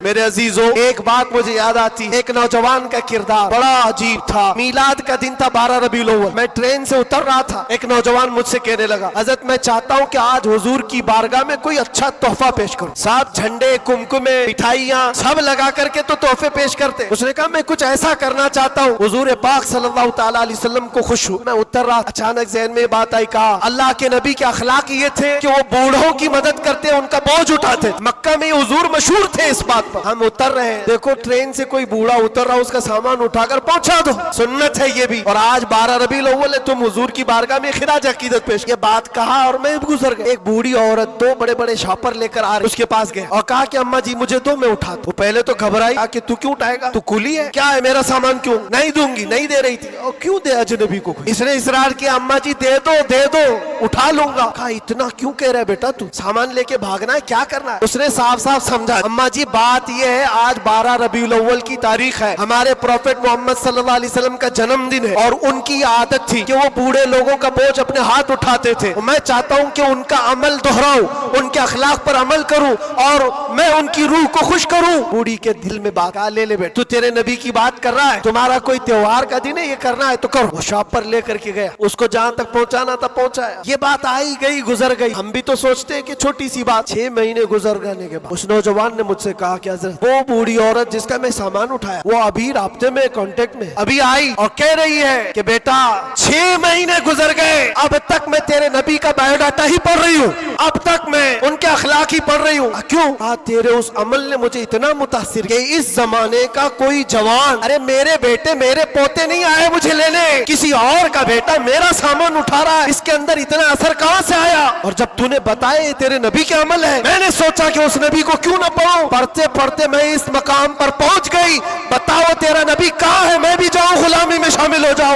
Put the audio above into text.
میرے عزیزوں، ایک بات مجھے یاد آتی، ایک نوجوان کا کردار بڑا عجیب تھا۔ میلاد کا دن تھا 12 ربیع الاول، میں ٹرین سے اتر رہا تھا، ایک نوجوان مجھ سے کہنے لگا، حضرت میں چاہتا ہوں کہ آج حضور کی بارگاہ میں کوئی اچھا تحفہ پیش کروں۔ صاحب جھنڈے، کمکمے، مٹھائیاں سب لگا کر کے تو تحفے پیش کرتے۔ اس نے کہا میں کچھ ایسا کرنا چاہتا ہوں حضور پاک صلی اللہ تعالی علیہ وسلم کو خوش ہوں۔ میں اتر رہا، اچانک ذہن میں بات آئی، کہا اللہ کے نبی کے اخلاق یہ تھے کہ وہ بوڑھوں کی مدد کرتے، ان کا بوجھ اٹھاتے۔ مکہ میں حضور مشہور تھے اس بات پر۔ ہم اتر رہے ہیں، دیکھو ٹرین سے کوئی بوڑھا اتر رہا، اس کا سامان اٹھا کر پہنچا دو، سنت ہے یہ بھی۔ اور آج 12 ربیع الاول ہے، تم حضور کی بارگاہ میں خراج عقیدت پیش۔ یہ بات کہا اور میں گزر گیا۔ ایک بوڑھی عورت 2 بڑے بڑے شاپر لے کر آ رہی، اس کے پاس گئے اور کہا کہ اماں جی مجھے دو، میں اٹھاتا ہوں۔ وہ پہلے تو گھبرائی کہ تو کیوں اٹھائے گا، تو کلی ہے کیا ہے، میرا سامان کیوں نہیں دوں گی، نہیں دے رہی تھی۔ اور کیوں دے اجنبی کو؟ اس نے اصرار کیا اماں جی دے دو دے دو، اٹھا لوں گا۔ کہا اتنا کیوں کہہ رہا ہے بیٹا، تو سامان لے کے بھاگنا ہے، کیا کرنا ہے؟ اس نے صاف صاف سمجھا، اماں جی بات یہ ہے آج 12 ربیع الاول کی تاریخ ہے، ہمارے پروفیٹ محمد صلی اللہ علیہ وسلم کا جنم دن ہے، اور ان کی عادت تھی کہ وہ بوڑھے لوگوں کا بوجھ اپنے ہاتھ اٹھاتے تھے۔ میں چاہتا ہوں کہ ان کا عمل دہراؤں، ان کے اخلاق پر عمل کروں اور میں ان کی روح کو خوش کروں۔ بوڑھی کے دل میں بات آ، لے لے بیٹا، تو تیرے نبی کی بات کر رہا ہے، تمہارا کوئی تہوار کا دن ہے، یہ کرنا ہے تو کرو۔ وہ شاپ پر لے کر کے گیا، اس کو جہاں تک پہنچانا تھا پہنچایا۔ یہ بات آئی گئی گزر گئی، ہم بھی تو سوچتے ہیں کہ چھوٹی سی بات۔ 6 مہینے گزر جانے کے بعد اس نوجوان نے مجھ سے کہا کہ حضرت وہ بوڑھی عورت جس کا میں سامان اٹھایا وہ ابھی رابطے میں، کانٹیکٹ میں، ابھی آئی اور کہہ رہی ہے کہ بیٹا 6 مہینے گزر گئے، اب تک میں تیرے نبی کا بایو ڈاٹا ہی پڑھ رہی ہوں، اب تک میں ان کے اخلاق ہی پڑھ رہی ہوں۔ کیوں؟ تیرے اس عمل نے مجھے اتنا متاثر کہ اس زمانے کا کوئی جوان، ارے میرے بیٹے میرے پوتے نہیں آئے مجھے لینے، کسی اور کا بیٹا میرا سامان اٹھا رہا ہے، اس کے اندر اتنا اثر کہاں سے آیا؟ اور جب تو نے بتایا تیرے نبی کے عمل ہے، میں نے سوچا کہ اس نبی کو کیوں نہ پڑھوں۔ پڑھتے پڑھتے میں اس مقام پر پہنچ گئی، بتاؤ تیرا نبی کہاں ہے، میں بھی جاؤں غلامی میں شامل ہو جاؤں۔